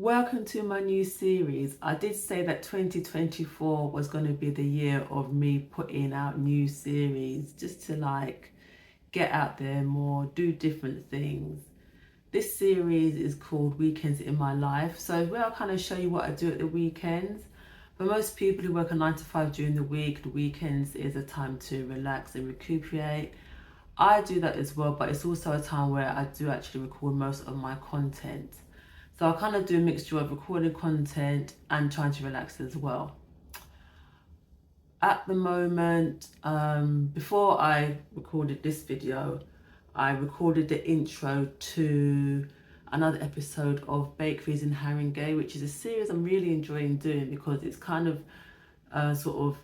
Welcome to my new series. I did say that 2024 was going to be the year of me putting out new series just to get out there more, do different things. This series is called Weekends in My Life. So where I kind of show you what I do at the weekends. For most people who work a 9 to 5 during the week, the weekends is a time to relax and recuperate. I do that as well, but it's also a time where I do actually record most of my content. So I kind of do a mixture of recording content and trying to relax as well. At the moment, before I recorded this video, I recorded the intro to another episode of Bakeries in Haringey, which is a series I'm really enjoying doing because it's kind of sort of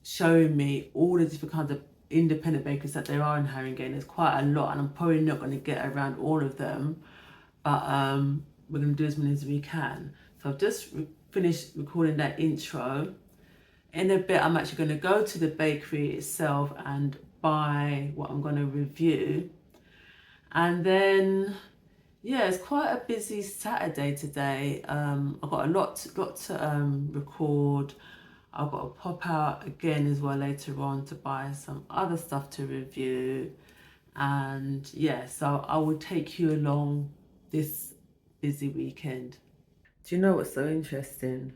showing me all the different kinds of independent bakeries that there are in Haringey. And there's quite a lot, and I'm probably not going to get around all of them, but we're going to do as many as we can. So I've just finished recording that intro. In a bit, I'm actually going to go to the bakery itself and buy what I'm going to review. And then, yeah, it's quite a busy Saturday today. I've got a lot to record. I've got to pop out again as well later on to buy some other stuff to review. And yeah, so I will take you along this busy weekend. Do you know what's so interesting?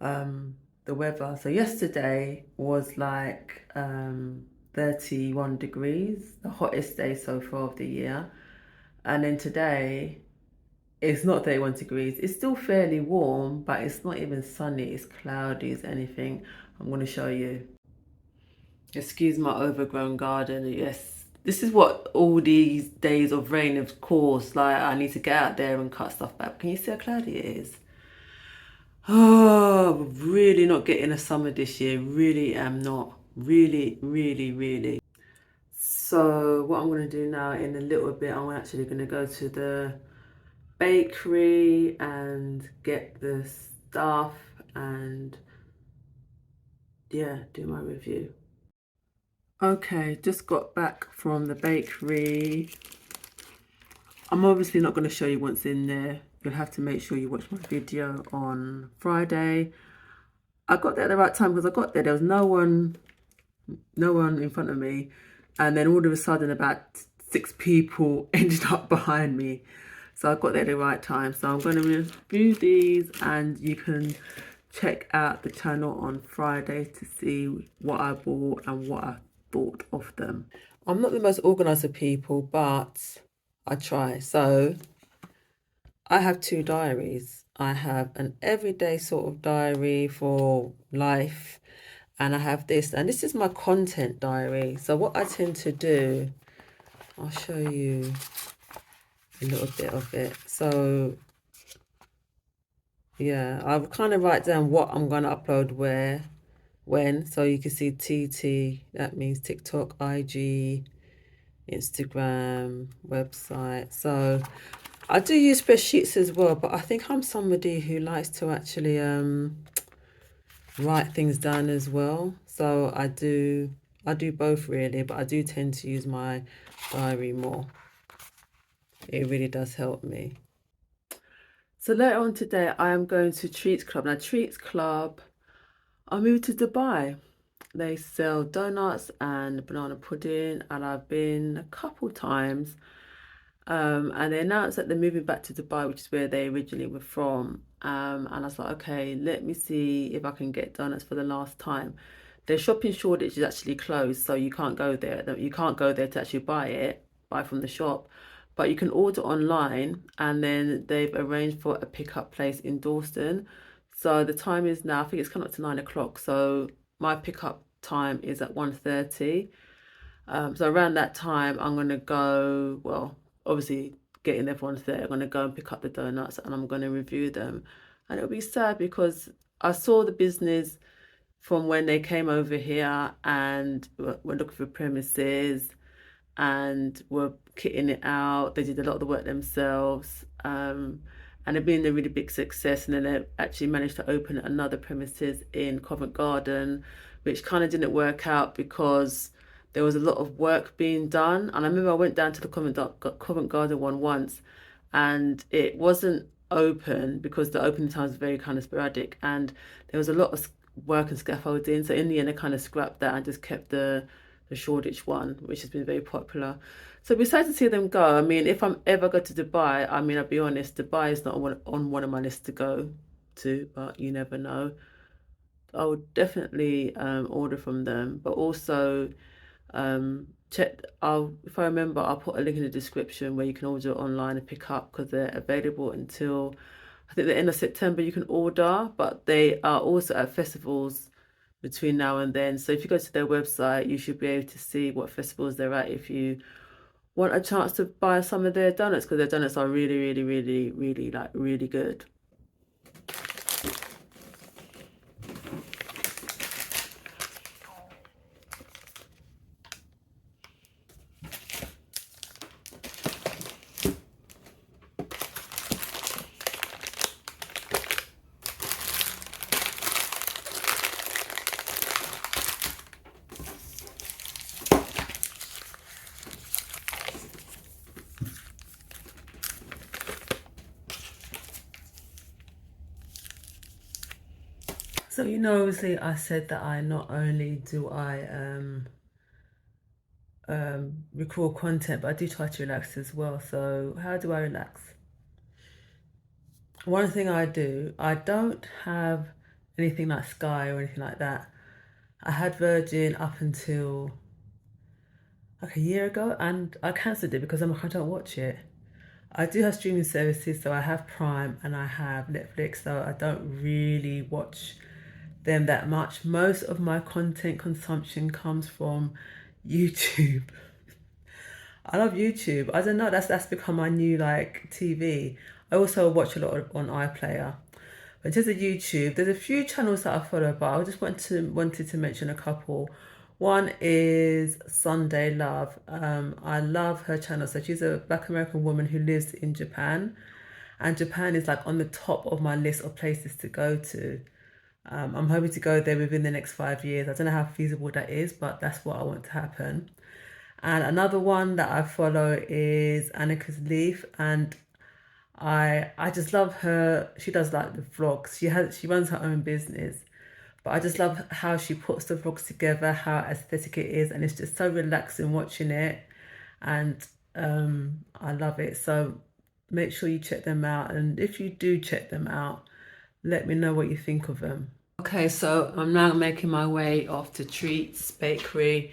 The weather. So yesterday was 31 degrees, the hottest day so far of the year. And then today it's not 31 degrees. It's still fairly warm, but it's not even sunny. It's cloudy as anything. I'm going to show you. Excuse my overgrown garden. Yes, this is what all these days of rain have caused. I need to get out there and cut stuff back. Can you see how cloudy it is? Oh, really not getting a summer this year. Really am not. Really. So what I'm going to do now in a little bit, I'm actually going to go to the bakery and get the stuff and yeah, do my review. Okay, just got back from the bakery. I'm obviously not going to show you what's in there. You'll have to make sure you watch my video on Friday. I got there at the right time because I got there was no one in front of me, and then all of a sudden about 6 people ended up behind me. So I got there at the right time. So I'm going to review these, and you can check out the channel on Friday to see what I bought and what I thought of them. I'm not the most organised of people, but I try. So I have 2 diaries. I have an everyday sort of diary for life, and I have this, and this is my content diary. So what I tend to do, I'll show you a little bit of it. So yeah, I'll kind of write down what I'm going to upload where, when. So you can see TT, that means TikTok, IG, Instagram, website. So I do use spreadsheets as well, but I think I'm somebody who likes to actually write things down as well. So I do both really, but I do tend to use my diary more. It really does help me. So later on today, I am going to Treats Club. Now, Treats Club, I moved to Dubai. They sell donuts and banana pudding, and I've been a couple times. And they announced that they're moving back to Dubai, which is where they originally were from. And I was like, okay, let me see if I can get donuts for the last time. Their shop in Shoreditch is actually closed, so you can't go there. You can't go there to actually buy from the shop. But you can order online, and then they've arranged for a pickup place in Dalston. So the time is now, I think it's coming up to 9 o'clock. So my pickup time is at 1:30. So around that time, I'm going to go, well, obviously getting there for 1:30, I'm going to go and pick up the donuts and I'm going to review them. And it'll be sad because I saw the business from when they came over here and were looking for premises and were kitting it out. They did a lot of the work themselves. And it being a really big success. And then they actually managed to open another premises in Covent Garden, which kind of didn't work out because there was a lot of work being done. And I remember I went down to the Covent Garden one once, and it wasn't open because the opening times are very kind of sporadic, and there was a lot of work and scaffolding. So in the end, I kind of scrapped that and just kept the Shoreditch one, which has been very popular. So besides to see them go, I mean, if I'm ever go to Dubai, I mean, I'll be honest, Dubai is not on one of my lists to go to, but you never know. I would definitely order from them, but also check. I'll if I remember, I'll put a link in the description where you can order online and pick up because they're available until I think the end of September. You can order, but they are also at festivals between now and then. So if you go to their website, you should be able to see what festivals they're at if you want a chance to buy some of their donuts because their donuts are really, really, really, really like really good. So obviously I said that I not only do I record content, but I do try to relax as well. So how do I relax? One thing I do, I don't have anything like Sky or anything like that. I had Virgin up until like a year ago, and I cancelled it because I don't watch it. I do have streaming services, so I have Prime and I have Netflix, so I don't really watch them that much. Most of my content consumption comes from YouTube. I love YouTube. I don't know, that's become my new like TV. I also watch a lot on iPlayer. But in terms of YouTube, there's a few channels that I follow, but I just wanted to mention a couple. One is Sunday Love. I love her channel. So she's a Black American woman who lives in Japan, and Japan is like on the top of my list of places to go to. I'm hoping to go there within the next 5 years. I don't know how feasible that is, but that's what I want to happen. And another one that I follow is Annika's Leaf, and I just love her. She does like the vlogs. She runs her own business, but I just love how she puts the vlogs together, how aesthetic it is, and it's just so relaxing watching it, and I love it. So make sure you check them out, and if you do check them out, let me know what you think of them. Okay, so I'm now making my way off to Treats Bakery.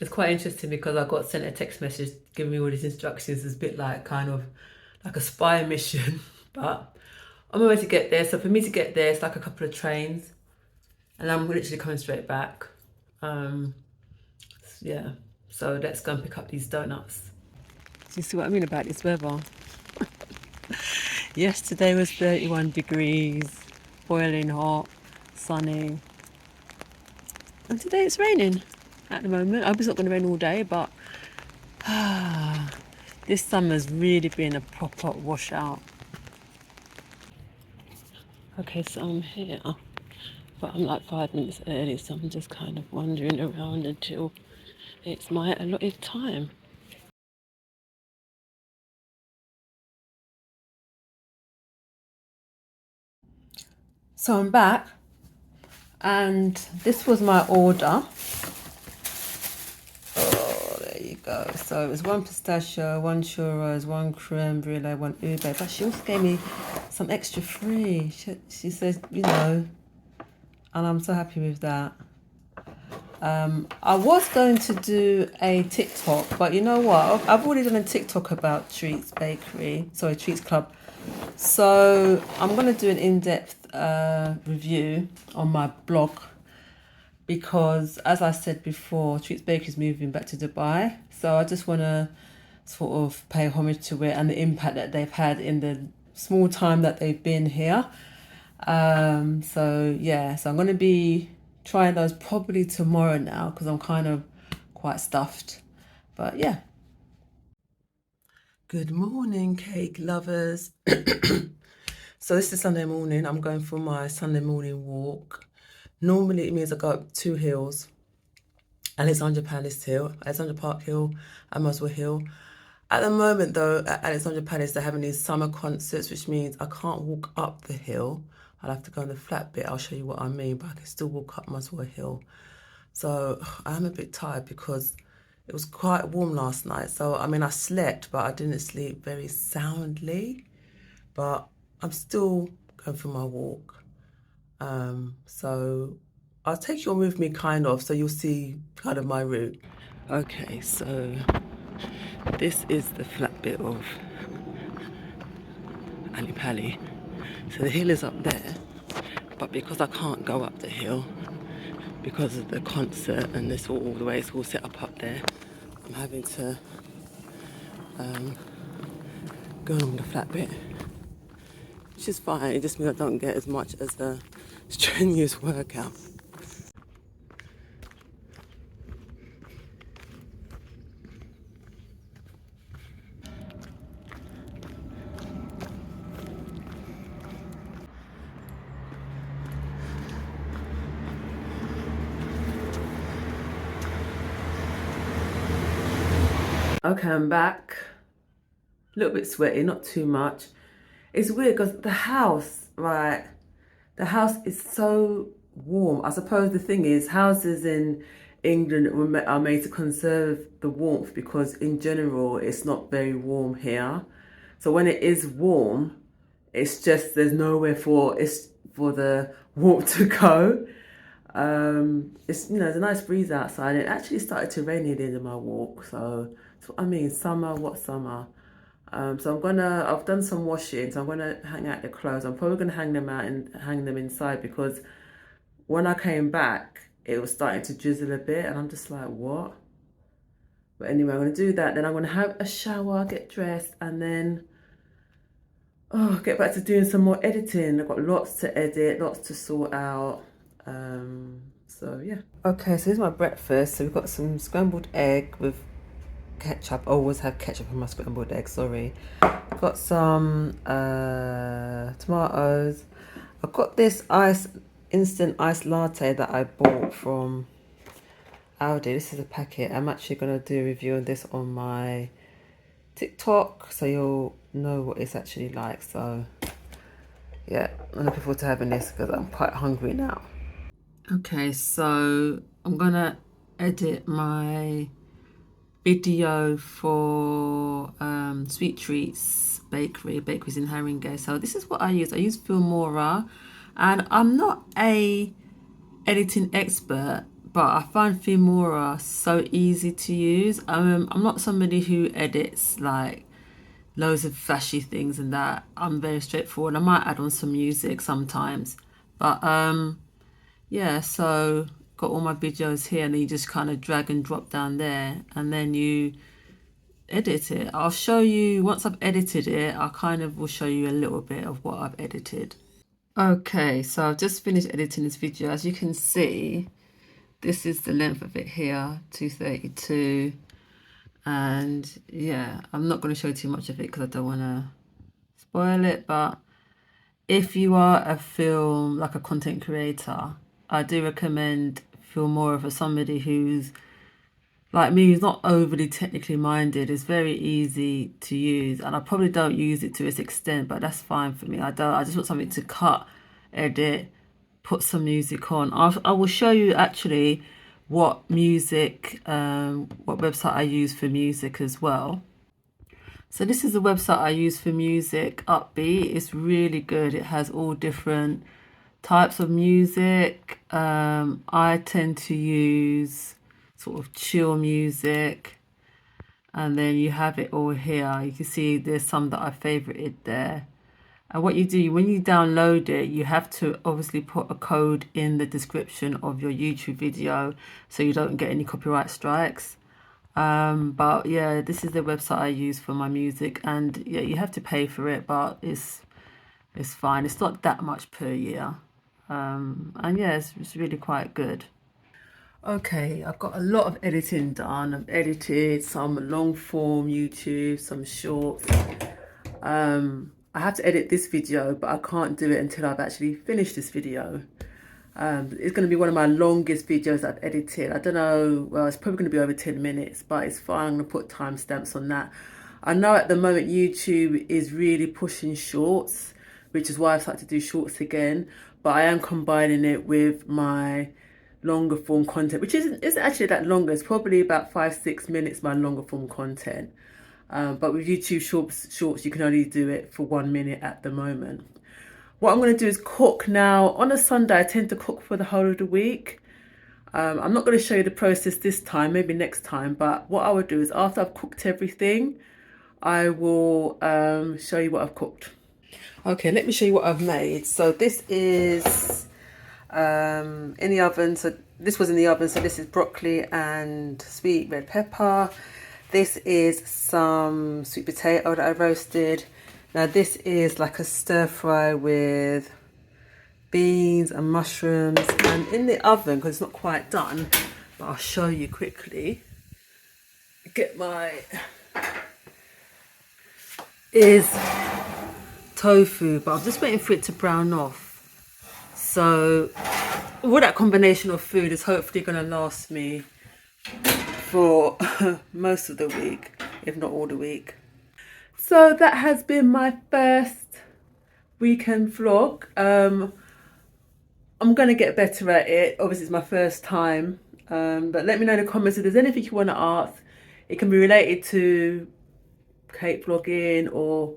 It's quite interesting because I got sent a text message giving me all these instructions. It's a bit like kind of like a spy mission, but I'm on my way to get there. So for me to get there, it's like a couple of trains, and I'm literally coming straight back. Yeah, so let's go and pick up these donuts. Do you see what I mean about this weather? Yesterday was 31 degrees, boiling hot, sunny, and today it's raining at the moment. I hope it's not going to rain all day, but this summer's really been a proper washout. Okay, so I'm here, but I'm like 5 minutes early, so I'm just kind of wandering around until it's my allotted time. So I'm back, and this was my order. Oh, there you go. So it was one pistachio, one churros, one creme brulee, one ube. But she also gave me some extra free. She says, and I'm so happy with that. I was going to do a TikTok, but you know what? I've already done a TikTok about Treats Club. So I'm going to do an in-depth review on my blog because, as I said before, Treats Bakery is moving back to Dubai. So I just want to sort of pay homage to it and the impact that they've had in the small time that they've been here. So I'm going to be trying those probably tomorrow now because I'm kind of quite stuffed. But yeah. Good morning, cake lovers. So this is Sunday morning. I'm going for my Sunday morning walk. Normally it means I go up 2 hills, Alexandra Palace Hill, Alexandra Park Hill, and Muswell Hill. At the moment, though, at Alexandra Palace, they're having these summer concerts, which means I can't walk up the hill. I'll have to go on the flat bit. I'll show you what I mean, but I can still walk up Muswell Hill. So I'm a bit tired because it was quite warm last night. So, I mean, I slept, but I didn't sleep very soundly. But I'm still going for my walk. So I'll take you on with me kind of, so you'll see kind of my route. Okay, so this is the flat bit of Ali Pali. So the hill is up there, but because I can't go up the hill because of the concert and this all the way it's all set up there, I'm having to go along the flat bit, which is fine. It just means I don't get as much as a strenuous workout. Okay, I'm back. A little bit sweaty, not too much. It's weird because the house, right? The house is so warm. I suppose the thing is, houses in England are made to conserve the warmth because, in general, it's not very warm here. So when it is warm, it's just there's nowhere for the warmth to go. It's there's a nice breeze outside. It actually started to rain near the end of my walk, so I mean summer, what summer? So I've done some washing, so I'm gonna hang out the clothes. I'm probably gonna hang them out and hang them inside because when I came back, it was starting to drizzle a bit, and I'm just like, what? But anyway, I'm gonna do that. Then I'm gonna have a shower, get dressed, and then get back to doing some more editing. I've got lots to edit, lots to sort out. So yeah. Okay, so here's my breakfast. So we've got some scrambled egg with ketchup. I always have ketchup on my scrambled egg, sorry. Got some tomatoes. I've got this instant iced latte that I bought from Aldi. This is a packet. I'm actually going to do a review on this on my TikTok, so you'll know what it's actually like. So yeah, I'm looking forward to having this because I'm quite hungry now. Okay, so I'm gonna edit my video for Sweet Treats Bakeries in Haringey. So this is what I use. I use Filmora, and I'm not a editing expert, but I find Filmora so easy to use. I'm not somebody who edits like loads of flashy things and that. I'm very straightforward. I might add on some music sometimes, but yeah, so got all my videos here, and then you just kind of drag and drop down there, and then you edit it. I'll show you once I've edited it. I kind of will show you a little bit of what I've edited. Okay, so I've just finished editing this video. As you can see, this is the length of it here, 232. And yeah, I'm not going to show too much of it because I don't want to spoil it, but if you are a content creator, I do recommend Filmora for somebody who's like me, who's not overly technically minded. It's very easy to use, and I probably don't use it to its extent, but that's fine for me. I just want something to cut, edit, put some music on. I will show you actually what website I use for music as well. So this is the website I use for music, Upbeat. It's really good. It has all different types of music. I tend to use sort of chill music, and then you have it all here. You can see there's some that I favorited there. And what you do when you download it, you have to obviously put a code in the description of your YouTube video so you don't get any copyright strikes. But yeah, this is the website I use for my music, and yeah, you have to pay for it, but it's fine. It's not that much per year. And yeah, it's really quite good. Okay, I've got a lot of editing done. I've edited some long form YouTube, some shorts. I have to edit this video, but I can't do it until I've actually finished this video. It's going to be one of my longest videos I've edited. I don't know, well, it's probably going to be over 10 minutes, but it's fine. I'm going to put timestamps on that. I know at the moment YouTube is really pushing shorts, which is why I've started to do shorts again, but I am combining it with my longer form content, which isn't actually that longer. It's probably about 5-6 minutes my longer form content. But with YouTube shorts, you can only do it for 1 minute at the moment. What I'm going to do is cook now. On a Sunday, I tend to cook for the whole of the week. I'm not going to show you the process this time, maybe next time. But what I would do is after I've cooked everything, I will show you what I've cooked. Okay, let me show you what I've made. So this is in the oven. So this was in the oven. So this is broccoli and sweet red pepper. This is some sweet potato that I roasted. Now this is like a stir fry with beans and mushrooms, and in the oven, because it's not quite done, but I'll show you quickly. Get my is tofu, but I'm just waiting for it to brown off. So all that combination of food is hopefully going to last me for most of the week, if not all the week. So that has been my first weekend vlog. I'm going to get better at it. Obviously it's my first time, but let me know in the comments if there's anything you want to ask. It can be related to Kate vlogging or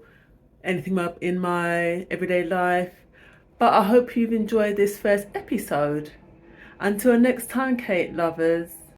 anything in my everyday life. But I hope you've enjoyed this first episode. Until next time, Kate lovers.